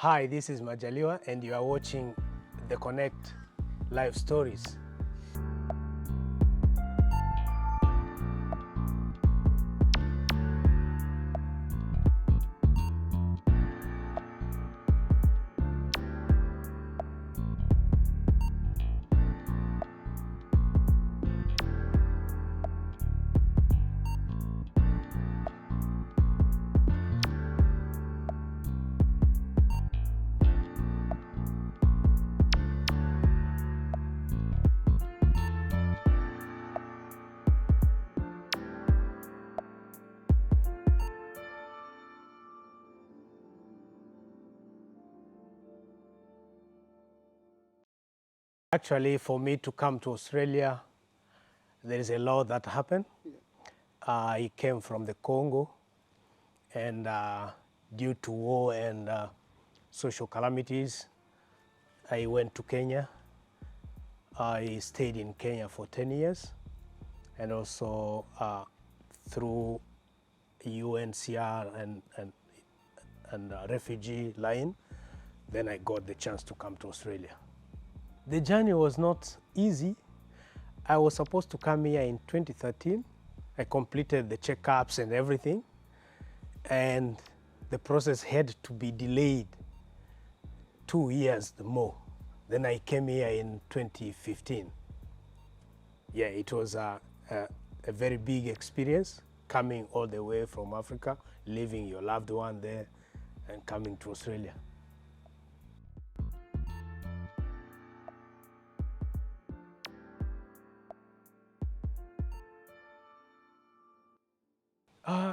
Hi, this is Majaliwa and you are watching the Konect live stories. Actually, for me to come to Australia, there is a lot that happened. I came from the Congo, and due to war and social calamities, I went to Kenya. I stayed in Kenya for 10 years, and also through UNCR and Refugee line, then I got the chance to come to Australia. The journey was not easy. I was supposed to come here in 2013. I completed the checkups and everything, and the process had to be delayed 2 years more. Then I came here in 2015. Yeah, it was a very big experience, coming all the way from Africa, leaving your loved one there and coming to Australia.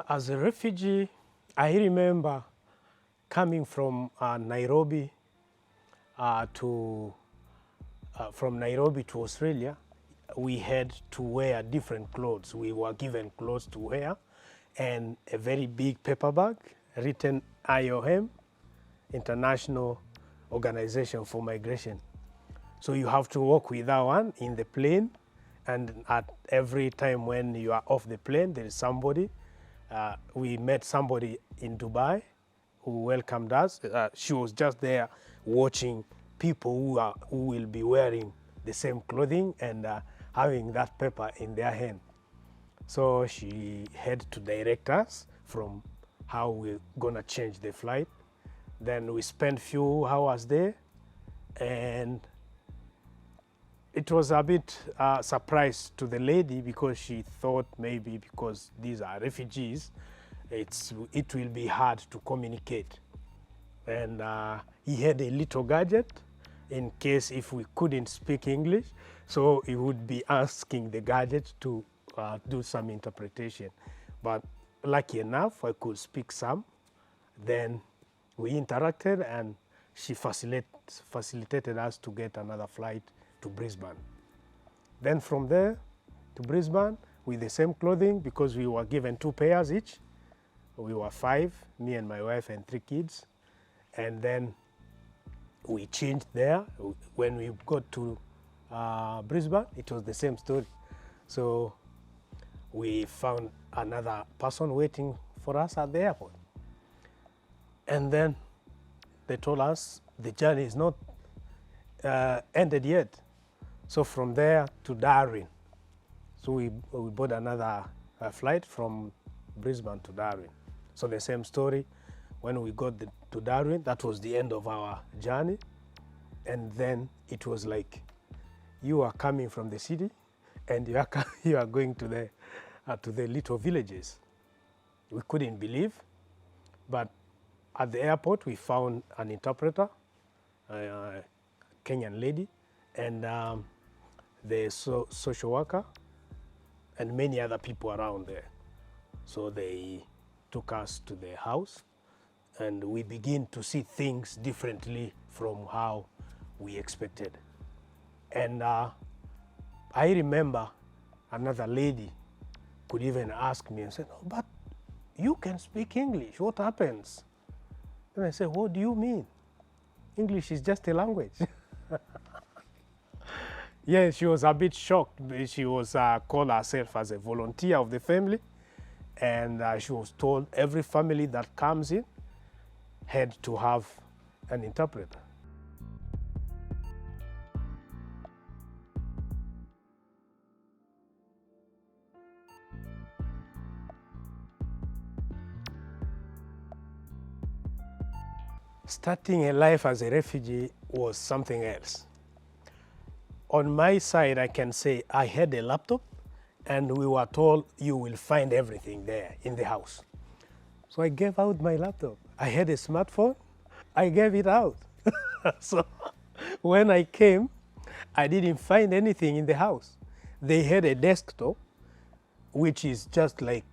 As a refugee, I remember coming from Nairobi to Australia. We had to wear different clothes. We were given clothes to wear and a very big paper bag written IOM, International Organization for Migration. So you have to walk with that one in the plane, and at every time when you are off the plane, there is somebody. We met somebody in Dubai who welcomed us. She was just there watching people who will be wearing the same clothing and having that paper in their hand. So she had to direct us from how we're gonna change the flight. Then we spent few hours there, and it was a bit surprise to the lady, because she thought maybe because these are refugees, it will be hard to communicate. And he had a little gadget in case if we couldn't speak English, so he would be asking the gadget to do some interpretation. But lucky enough, I could speak some. Then we interacted, and she facilitated us to get another flight to Brisbane. Then from there to Brisbane with the same clothing, because we were given 2 pairs each. We were 5, me and my wife and 3 kids. And then we changed there. When we got to Brisbane, it was the same story. So we found another person waiting for us at the airport. And then they told us the journey is not ended yet. So from there to Darwin. So we bought another flight from Brisbane to Darwin. So the same story. When we got to Darwin, that was the end of our journey. And then it was like, you are coming from the city and you are going to the little villages. We couldn't believe, but at the airport we found an interpreter, a Kenyan lady, and the social worker, and many other people around there. So they took us to their house, and we begin to see things differently from how we expected. And I remember another lady could even ask me and said, "Oh, but you can speak English, what happens?" And I said, "What do you mean? English is just a language." Yeah, she was a bit shocked. She was called herself as a volunteer of the family, and she was told every family that comes in had to have an interpreter. Starting a life as a refugee was something else. On my side, I can say I had a laptop and we were told you will find everything there in the house. So I gave out my laptop. I had a smartphone, I gave it out. So when I came, I didn't find anything in the house. They had a desktop, which is just like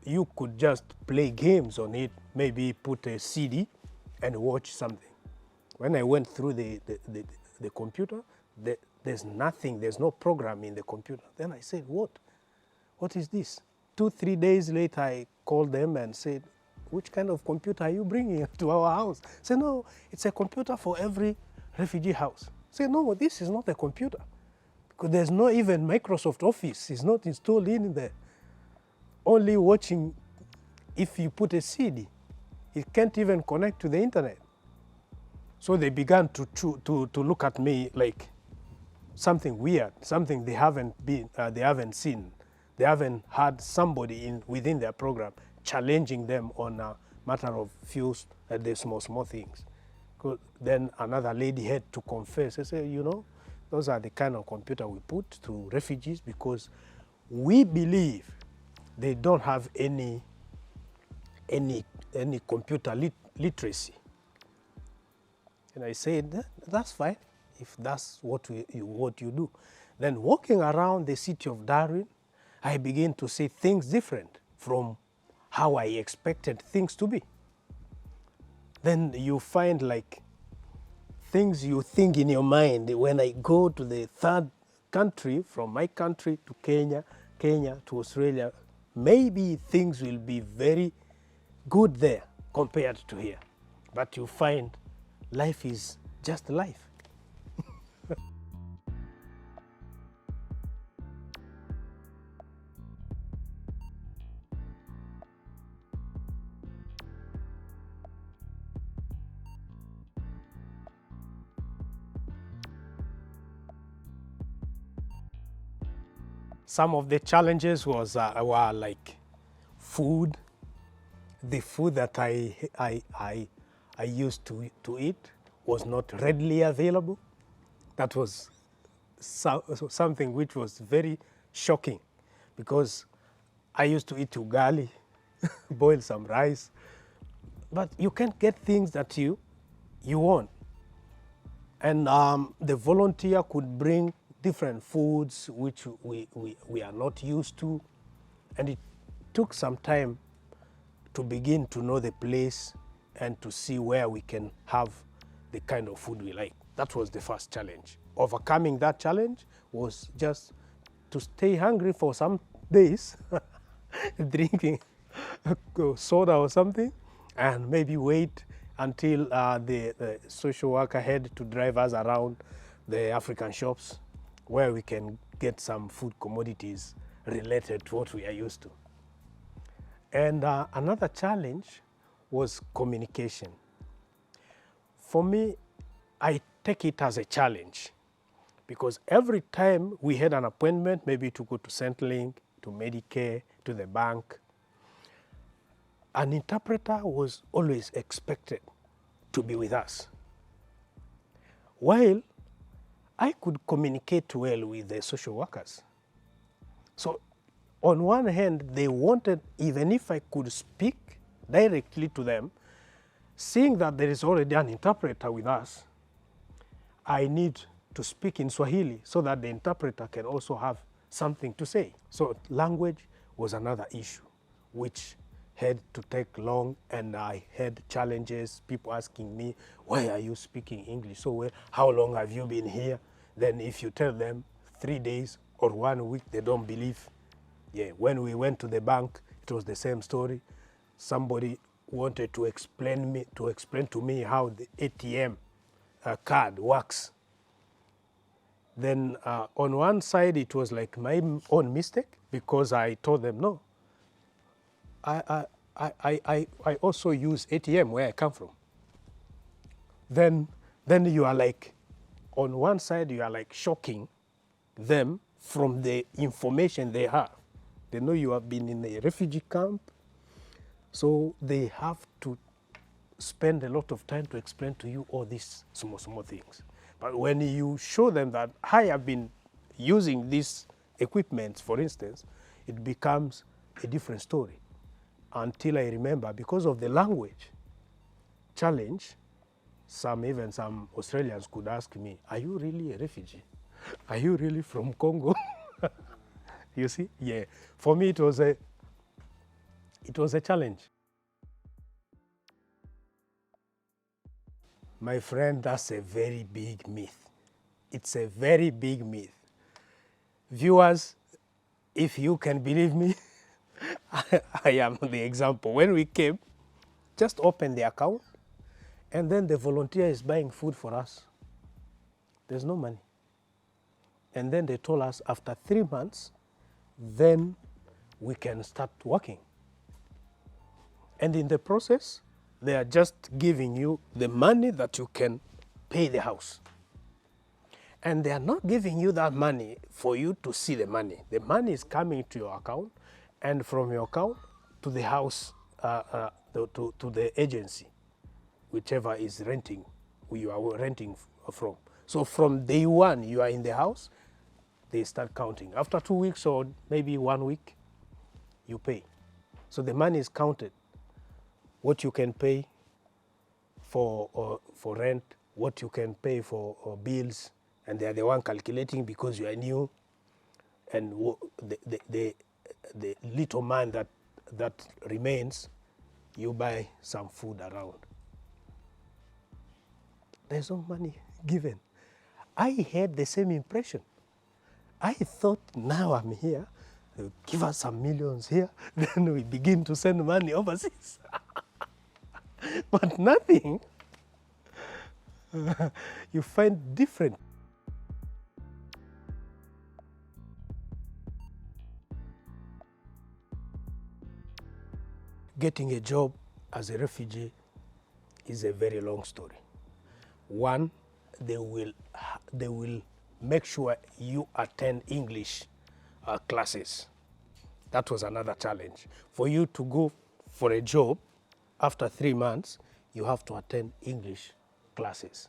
you could just play games on it, maybe put a CD and watch something. When I went through the computer, there's nothing, there's no program in the computer. Then I said, what is this? 2-3 days later, I called them and said, which kind of computer are you bringing to our house? I said, no, it's a computer for every refugee house. I said, no, this is not a computer, because there's not even Microsoft Office. It's not installed in there. Only watching, if you put a CD, it can't even connect to the internet. So they began to look at me like something weird, something they haven't seen. They haven't had somebody within their program challenging them on a matter of few the small things. Then another lady had to confess. I said, you know, those are the kind of computer we put to refugees because we believe they don't have any computer literacy. And I said, that's fine, if that's what you do. Then walking around the city of Darwin, I began to see things different from how I expected things to be. Then you find like things you think in your mind. When I go to the third country, from my country to Kenya to Australia, maybe things will be very good there compared to here. But you find life is just life. Some of the challenges were like food. The food that I used to eat was not readily available. That was something which was very shocking, because I used to eat ugali, boil some rice, but you can't get things that you want. And the volunteer could bring different foods which we are not used to, and it took some time to begin to know the place and to see where we can have the kind of food we like. That was the first challenge. Overcoming that challenge was just to stay hungry for some days, drinking soda or something, and maybe wait until the social worker had to drive us around the African shops where we can get some food commodities related to what we are used to. And another challenge was communication. For me, I take it as a challenge, because every time we had an appointment, maybe to go to Centrelink, to Medicare, to the bank, an interpreter was always expected to be with us. While I could communicate well with the social workers. So on one hand, they wanted, even if I could speak directly to them, seeing that there is already an interpreter with us, I need to speak in Swahili so that the interpreter can also have something to say. So language was another issue, which had to take long, and I had challenges, people asking me, why are you speaking English so well? How long have you been here? Then if you tell them 3 days or 1 week, they don't believe. Yeah, when we went to the bank, it was the same story. Somebody wanted to explain to me how the ATM card works. Then on one side, it was like my own mistake, because I told them, no, I also use ATM where I come from. then you are like, on one side, you are like shocking them from the information they have. They know you have been in a refugee camp, so they have to spend a lot of time to explain to you all these small things. But when you show them that I have been using these equipment, for instance, it becomes a different story. Until I remember, because of the language challenge, even some Australians could ask me, are you really a refugee? Are you really from Congo? You see? Yeah. For me, it was a challenge. My friend, that's a very big myth. It's a very big myth. Viewers, if you can believe me, I am the example. When we came, just open the account, and then the volunteer is buying food for us. There's no money. And then they told us after 3 months, then we can start working. And in the process, they are just giving you the money that you can pay the house. And they are not giving you that money for you to see the money. The money is coming to your account, and from your account to the house, to the agency, whichever is renting, you are renting from. So from day one, you are in the house, they start counting. After 2 weeks or maybe 1 week, you pay. So the money is counted. What you can pay for rent, what you can pay for bills, and they are the one calculating because you are new, and the little man that remains, you buy some food around. There's no money given. I had the same impression. I thought, now I'm here, they'll give us some millions here, then we begin to send money overseas. But nothing. You find different. Getting a job as a refugee is a very long story. One, they will make sure you attend English classes. That was another challenge. For you to go for a job, after 3 months, you have to attend English classes.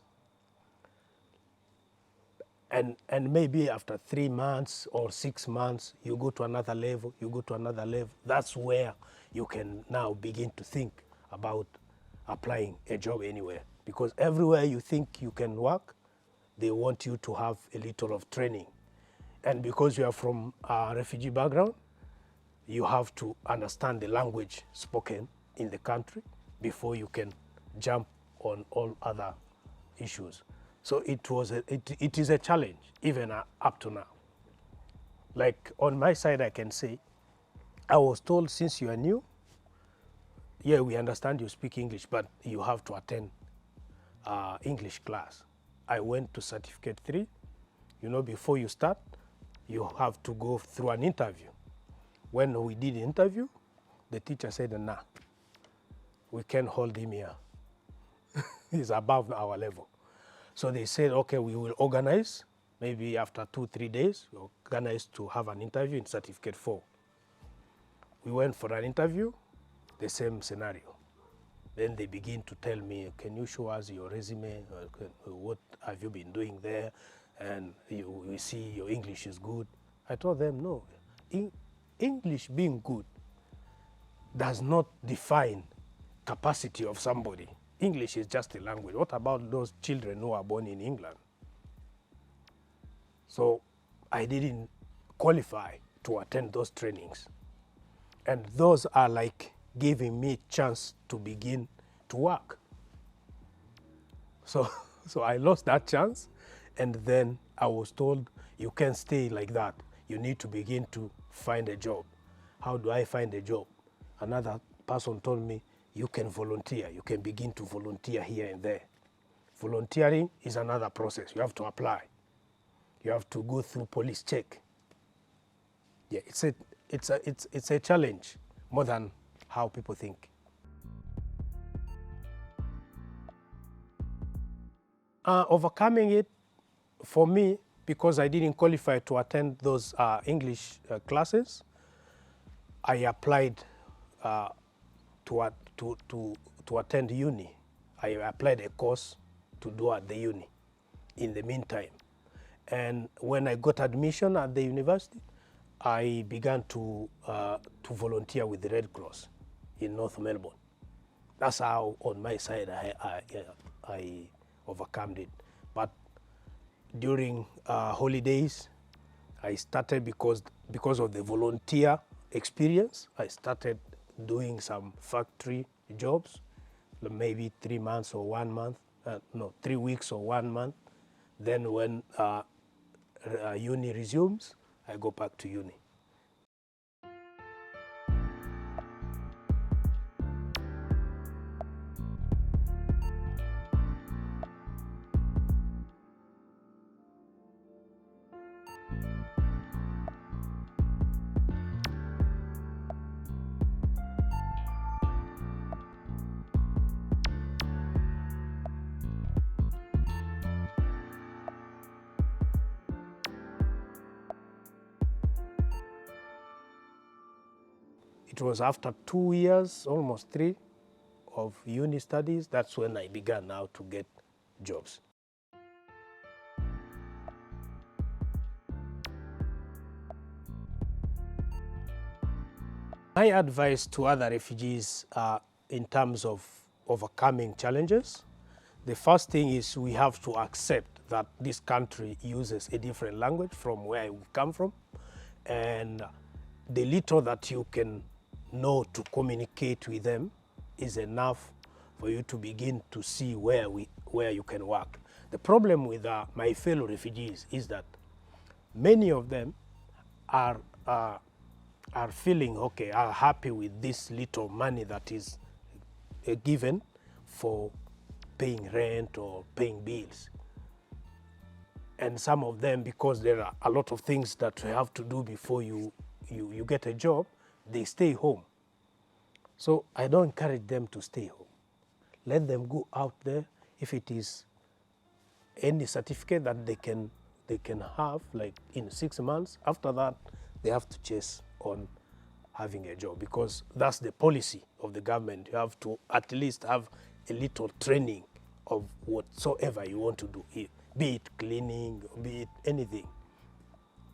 And maybe after 3 months or 6 months, you go to another level, That's where you can now begin to think about applying a job anywhere. Because everywhere you think you can work, they want you to have a little of training. And because you are from a refugee background, you have to understand the language spoken in the country before you can jump on all other issues. So it is a challenge, even up to now. Like on my side, I can say, I was told, since you are new, yeah, we understand you speak English, but you have to attend English class. I went to Certificate 3. You know, before you start, you have to go through an interview. When we did the interview, the teacher said, nah, we can't hold him here. He's above our level. So they said, okay, we will organize, maybe after 2-3 days, we organize to have an interview in Certificate 4. We went for an interview, the same scenario. Then they begin to tell me, can you show us your resume? What have you been doing there? And we see your English is good. I told them, no, English being good does not define capacity of somebody. English is just a language. What about those children who are born in England? So I didn't qualify to attend those trainings. And those are like giving me a chance to begin to work. So I lost that chance, and then I was told, you can't stay like that. You need to begin to find a job. How do I find a job? Another person told me, you can volunteer. You can begin to volunteer here and there. Volunteering is another process. You have to apply. You have to go through police check. Yeah, it's a challenge more than how people think. Overcoming it, for me, because I didn't qualify to attend those English classes, I applied to attend uni. I applied a course to do at the uni in the meantime. And when I got admission at the university, I began to volunteer with the Red Cross in North Melbourne. That's how, on my side, I overcome it. But during holidays, I started, because of the volunteer experience, I started doing some factory jobs, maybe 3 months or 1 month, 3 weeks or 1 month. Then when uni resumes, I go back to uni. It was after 2 years, almost 3, of uni studies, that's when I began now to get jobs. My advice to other refugees in terms of overcoming challenges, the first thing is we have to accept that this country uses a different language from where we come from, and the little that you can know to communicate with them is enough for you to begin to see where you can work. The problem with my fellow refugees is that many of them are feeling okay, are happy with this little money that is given for paying rent or paying bills. And some of them, because there are a lot of things that you have to do before you get a job, they stay home. So I don't encourage them to stay home. Let them go out there. If it is any certificate that they can have, like in 6 months, after that, they have to chase on having a job, because that's the policy of the government. You have to at least have a little training of whatsoever you want to do, be it cleaning, be it anything.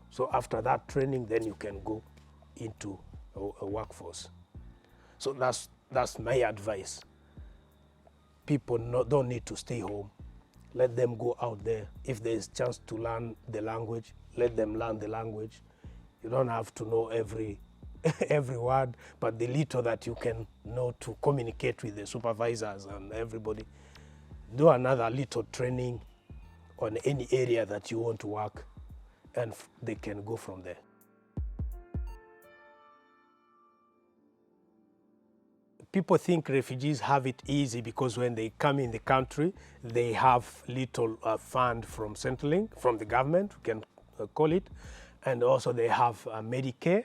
So after that training, then you can go into a workforce. So that's my advice. People don't need to stay home. Let them go out there. If there's a chance to learn the language, let them learn the language. You don't have to know every word, but the little that you can know to communicate with the supervisors and everybody, do another little training on any area that you want to work, and they can go from there. People think refugees have it easy because when they come in the country, they have little fund from Centrelink, from the government, we can call it, and also they have Medicare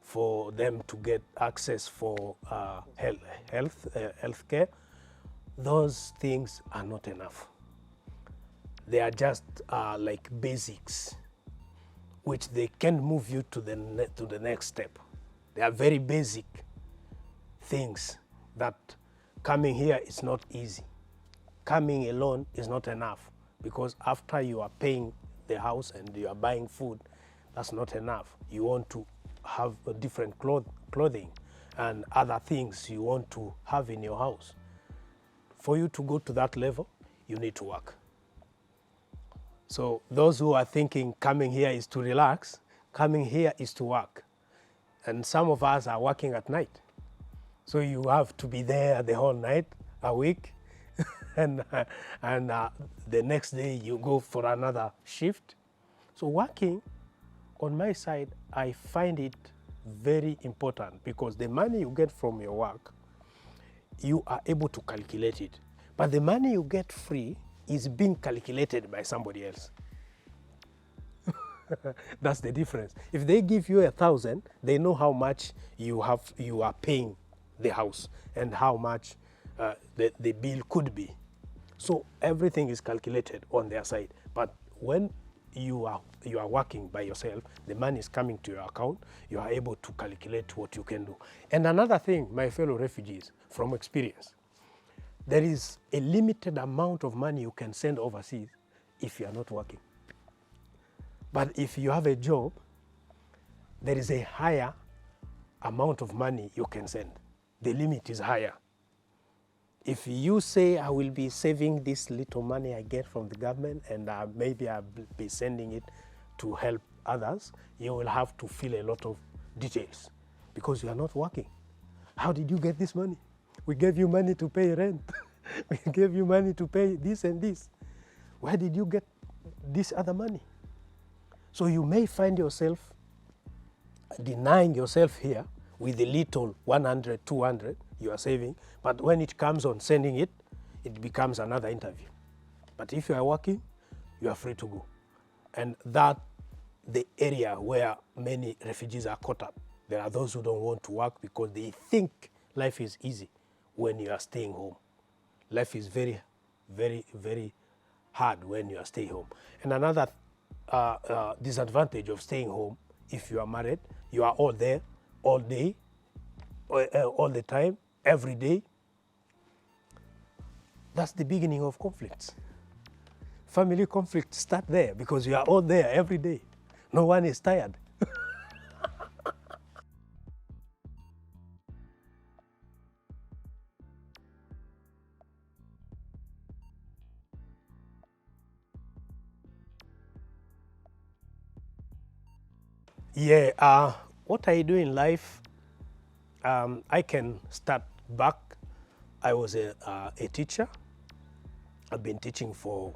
for them to get access for health care. Those things are not enough. They are just like basics, which they can move you to the next step. They are very basic things that coming here is not easy. Coming alone is not enough, because after you are paying the house and you are buying food, that's not enough. You want to have a different clothing and other things you want to have in your house. For you to go to that level, you need to work. So those who are thinking coming here is to relax, coming here is to work. And some of us are working at night. So you have to be there the whole night, a week, and the next day you go for another shift. So working, on my side, I find it very important, because the money you get from your work, you are able to calculate it. But the money you get free is being calculated by somebody else. That's the difference. If they give you 1,000, they know how much you are paying the house and how much the bill could be. So everything is calculated on their side. But when you are working by yourself, the money is coming to your account, you are able to calculate what you can do. And another thing, my fellow refugees, from experience, there is a limited amount of money you can send overseas if you are not working. But if you have a job, there is a higher amount of money you can send. The limit is higher. If you say, I will be saving this little money I get from the government and maybe I'll be sending it to help others, you will have to fill a lot of details because you are not working. How did you get this money? We gave you money to pay rent. We gave you money to pay this and this. Where did you get this other money? So you may find yourself denying yourself here with the little 100, 200 you are saving, but when it comes on sending it, it becomes another interview. But if you are working, you are free to go. And that the area where many refugees are caught up. There are those who don't want to work because they think life is easy when you are staying home. Life is very, very, very hard when you are staying home. And another disadvantage of staying home, if you are married, you are all there, all day, all the time, every day. That's the beginning of conflicts. Family conflicts start there because you are all there every day. No one is tired. Yeah, what I do in life, I can start back. I was a teacher. I've been teaching for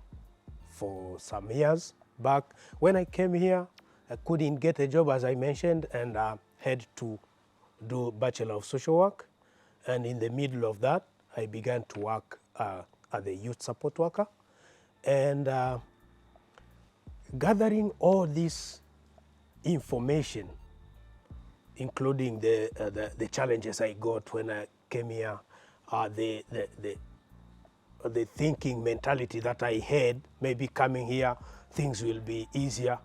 some years back. When I came here, I couldn't get a job, as I mentioned, and had to do Bachelor of Social Work. And in the middle of that, I began to work as a youth support worker. And gathering all this information, including the challenges I got when I came here, the thinking mentality that I had, maybe coming here, things will be easier.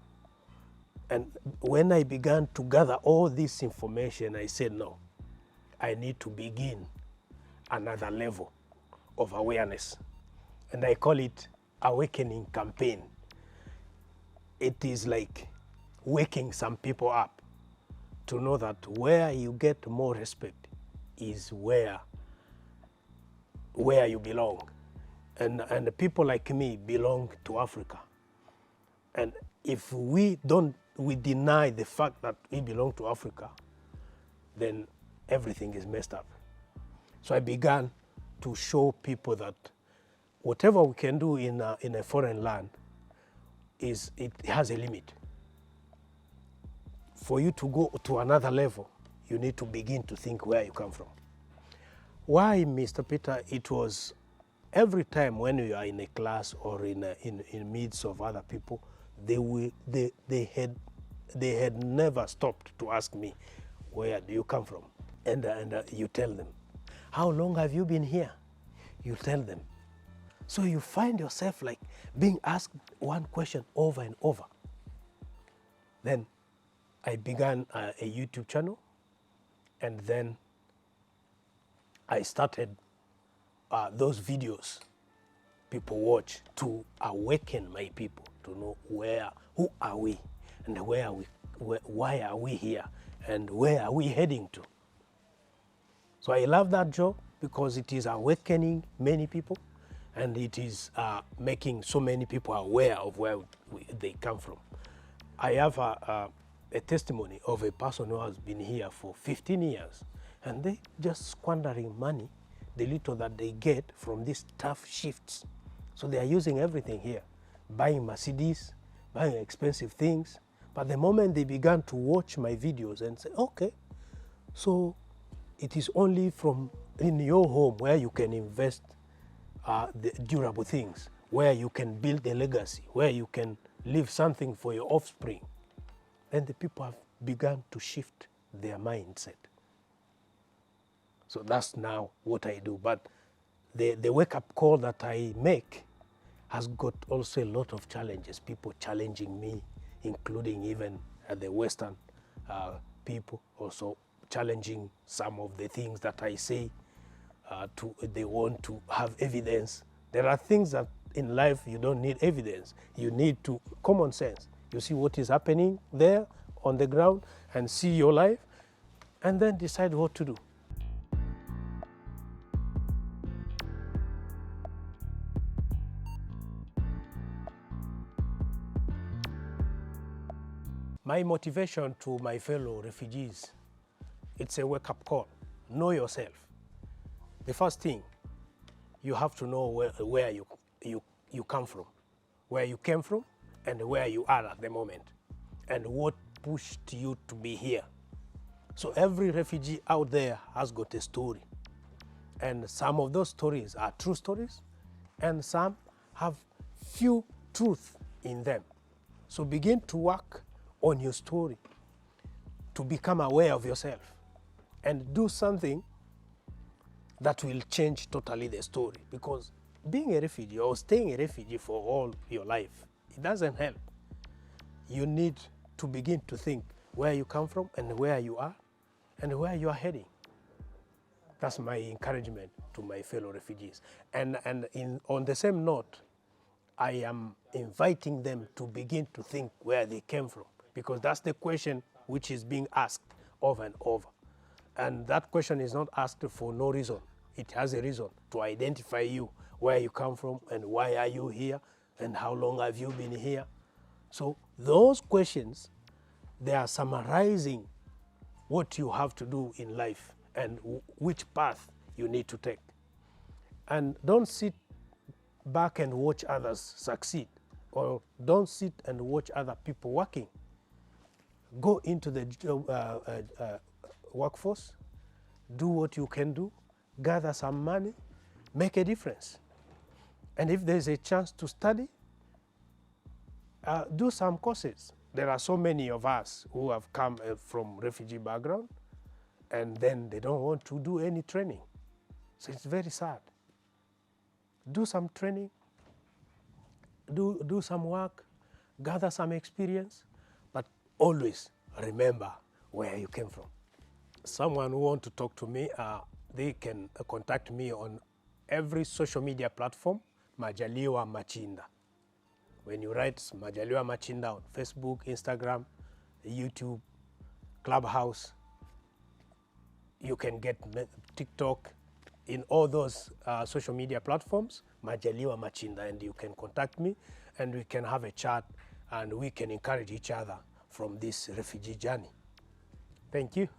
And when I began to gather all this information, I said, no, I need to begin another level of awareness. And I call it Awakening Campaign. It is like waking some people up to know that where you get more respect is where you belong. And people like me belong to Africa. And if we deny the fact that we belong to Africa, then everything is messed up. So I began to show people that whatever we can do in a foreign land, it has a limit. For you to go to another level, you need to begin to think where you come from. Why, Mr. Peter? It was every time when you are in a class or in midst of other people, they had never stopped to ask me, where do you come from? And you tell them. How long have you been here? You tell them. So you find yourself like being asked one question over and over. Then I began a YouTube channel, and then I started those videos people watch to awaken my people to know who are we, and why are we here, and where are we heading to. So I love that job because it is awakening many people, and it is making so many people aware of where they come from. I have a testimony of a person who has been here for 15 years, and they just squandering money, the little that they get from these tough shifts. So they are using everything here, buying Mercedes, buying expensive things. But the moment they began to watch my videos and say, okay, so it is only from in your home where you can invest the durable things, where you can build a legacy, where you can leave something for your offspring. Then the people have begun to shift their mindset. So that's now what I do. But the wake-up call that I make has got also a lot of challenges, people challenging me, including even the Western people also challenging some of the things that I say. They want to have evidence. There are things that in life you don't need evidence. You need common sense. You see what is happening there on the ground and see your life and then decide what to do. My motivation to my fellow refugees, it's a wake-up call. Know yourself. The first thing, you have to know where you come from, where you came from, and where you are at the moment, and what pushed you to be here. So every refugee out there has got a story, and some of those stories are true stories, and some have few truth in them. So begin to work on your story to become aware of yourself and do something that will change totally the story. Because being a refugee or staying a refugee for all your life, it doesn't help. You need to begin to think where you come from and where you are and where you are heading. That's my encouragement to my fellow refugees. And on the same note, I am inviting them to begin to think where they came from, because that's the question which is being asked over and over. And that question is not asked for no reason. It has a reason to identify you, where you come from and why are you here and how long have you been here. So those questions, they are summarizing what you have to do in life and which path you need to take. And don't sit back and watch others succeed, or don't sit and watch other people working. Go into the workforce, do what you can do, gather some money, make a difference. And if there's a chance to study, do some courses. There are so many of us who have come from refugee background, and then they don't want to do any training. So it's very sad. Do some training, do some work, gather some experience, but always remember where you came from. Someone who wants to talk to me, they can contact me on every social media platform, Majaliwa Machinda. When you write Majaliwa Machinda on Facebook, Instagram, YouTube, Clubhouse, you can get TikTok, in all those social media platforms, Majaliwa Machinda, and you can contact me and we can have a chat and we can encourage each other from this refugee journey. Thank you.